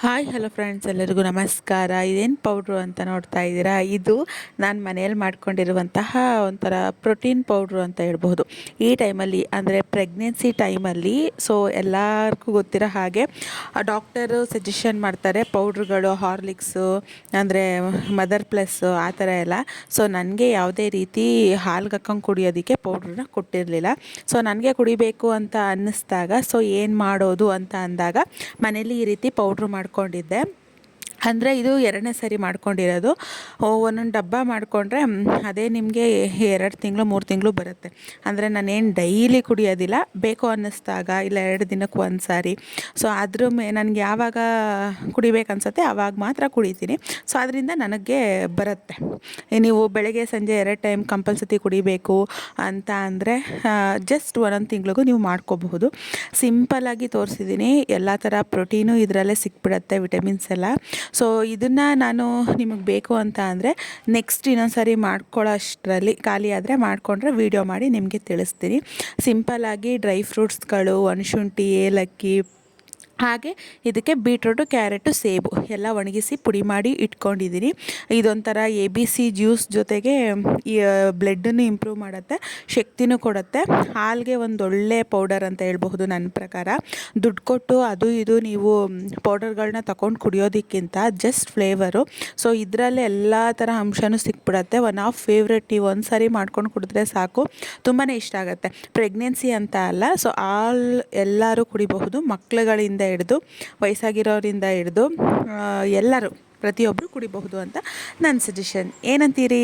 Hi hello friends, ಎಲ್ಲರಿಗೂ ನಮಸ್ಕಾರ. ಇದೇನು ಪೌಡ್ರು ಅಂತ ನೋಡ್ತಾ ಇದ್ದೀರಾ? ಇದು ನಾನು ಮನೆಯಲ್ಲಿ ಮಾಡ್ಕೊಂಡಿರುವಂತಹ ಒಂಥರ ಪ್ರೋಟೀನ್ ಪೌಡ್ರು ಅಂತ ಹೇಳ್ಬಹುದು. ಈ ಟೈಮಲ್ಲಿ ಅಂದರೆ ಪ್ರೆಗ್ನೆನ್ಸಿ ಟೈಮಲ್ಲಿ ಎಲ್ಲರಿಗೂ ಗೊತ್ತಿರೋ ಹಾಗೆ ಡಾಕ್ಟರು ಸಜೆಷನ್ ಮಾಡ್ತಾರೆ ಪೌಡ್ರುಗಳು, ಹಾರ್ಲಿಕ್ಸು ಅಂದರೆ ಮದರ್ ಪ್ಲಸ್ಸು ಆ ಥರ ಎಲ್ಲ. ನನಗೆ ಯಾವುದೇ ರೀತಿ ಹಾಲ್ಗೆ ಹಾಕೊಂಡು ಕುಡಿಯೋದಕ್ಕೆ ಪೌಡ್ರನ್ನ ಕೊಟ್ಟಿರಲಿಲ್ಲ. ನನಗೆ ಕುಡಿಬೇಕು ಅಂತ ಅನ್ನಿಸ್ದಾಗ ಏನು ಮಾಡೋದು ಅಂತ ಅಂದಾಗ ಮನೇಲಿ ಈ ರೀತಿ ಪೌಡ್ರು ಮಾಡ್ಕೊಂಡಿದ್ದೆ. ಅಂದರೆ ಇದು 2ನೇ ಸರಿ ಮಾಡ್ಕೊಂಡಿರೋದು. ಒಂದೊಂದು ಡಬ್ಬ ಮಾಡಿಕೊಂಡ್ರೆ ಅದೇ ನಿಮಗೆ 2 ತಿಂಗಳು 3 ತಿಂಗಳು ಬರುತ್ತೆ. ಅಂದರೆ ನಾನೇನು ಡೈಲಿ ಕುಡಿಯೋದಿಲ್ಲ, ಬೇಕು ಅನ್ನಿಸ್ದಾಗ ಇಲ್ಲ 2 ದಿನಕ್ಕೆ ಒಂದು ಸಾರಿ. ಅದ್ರ ನನಗೆ ಯಾವಾಗ ಕುಡಿಬೇಕನ್ಸುತ್ತೆ ಆವಾಗ ಮಾತ್ರ ಕುಡಿತೀನಿ. ಅದರಿಂದ ನನಗೆ ಬರುತ್ತೆ. ನೀವು ಬೆಳಗ್ಗೆ ಸಂಜೆ 2 ಟೈಮ್ ಕಂಪಲ್ಸರಿ ಕುಡಿಬೇಕು ಅಂತ ಅಂದರೆ ಜಸ್ಟ್ 1 ತಿಂಗಳಿಗೂ ನೀವು ಮಾಡ್ಕೋಬಹುದು. ಸಿಂಪಲ್ಲಾಗಿ ತೋರಿಸಿದ್ದೀನಿ. ಎಲ್ಲ ಥರ ಪ್ರೋಟೀನು ಇದರಲ್ಲೇ ಸಿಕ್ಬಿಡುತ್ತೆ, ವಿಟಮಿನ್ಸ್ ಎಲ್ಲ. ಇದನ್ನು ನಾನು ನಿಮಗೆ ಬೇಕು ಅಂತ ಅಂದರೆ ನೆಕ್ಸ್ಟ್ ಇನ್ನೊಂದು ಸಾರಿ ಮಾಡ್ಕೊಳ್ಳೋ ಅಷ್ಟರಲ್ಲಿ ಖಾಲಿ ಆದರೆ ಮಾಡಿಕೊಂಡ್ರೆ ವೀಡಿಯೋ ಮಾಡಿ ನಿಮಗೆ ತಿಳಿಸ್ತೀನಿ. ಸಿಂಪಲ್ಲಾಗಿ ಡ್ರೈ ಫ್ರೂಟ್ಸ್ಗಳು, ಒಣಶುಂಠಿ, ಏಲಕ್ಕಿ, ಹಾಗೆ ಇದಕ್ಕೆ ಬೀಟ್ರೂಟು, ಕ್ಯಾರೆಟು, ಸೇಬು ಎಲ್ಲ ಒಣಗಿಸಿ ಪುಡಿ ಮಾಡಿ ಇಟ್ಕೊಂಡಿದ್ದೀನಿ. ಇದೊಂಥರ ABC ಜ್ಯೂಸ್ ಜೊತೆಗೆ ಈ ಬ್ಲಡ್ಡನ್ನು ಇಂಪ್ರೂವ್ ಮಾಡುತ್ತೆ, ಶಕ್ತಿನೂ ಕೊಡುತ್ತೆ. ಹಾಲಿಗೆ ಒಂದೊಳ್ಳೆ ಪೌಡರ್ ಅಂತ ಹೇಳ್ಬಹುದು ನನ್ನ ಪ್ರಕಾರ. ದುಡ್ಡು ಕೊಟ್ಟು ಅದು ಇದು ನೀವು ಪೌಡರ್ಗಳನ್ನ ತಗೊಂಡು ಕುಡಿಯೋದಕ್ಕಿಂತ ಜಸ್ಟ್ ಫ್ಲೇವರು. ಇದರಲ್ಲೇ ಎಲ್ಲ ಥರ ಅಂಶನೂ ಸಿಕ್ಬಿಡತ್ತೆ. One of favourite. ನೀವು ಒಂದು ಸಾರಿ ಮಾಡ್ಕೊಂಡು ಕುಡಿದ್ರೆ ಸಾಕು, ತುಂಬಾ ಇಷ್ಟ ಆಗುತ್ತೆ. ಪ್ರೆಗ್ನೆನ್ಸಿ ಅಂತ ಅಲ್ಲ, ಎಲ್ಲರೂ ಕುಡಿಬಹುದು. ಮಕ್ಕಳುಗಳಿಂದ ಹಿಡಿದು ವಯಸ್ಸಾಗಿರೋರಿಂದ ಹಿಡಿದು ಎಲ್ಲರೂ ಪ್ರತಿಯೊಬ್ಬರು ಕುಡಿಬಹುದು ಅಂತ ನನ್ನ ಸಜೆಷನ್. ಏನಂತೀರಿ?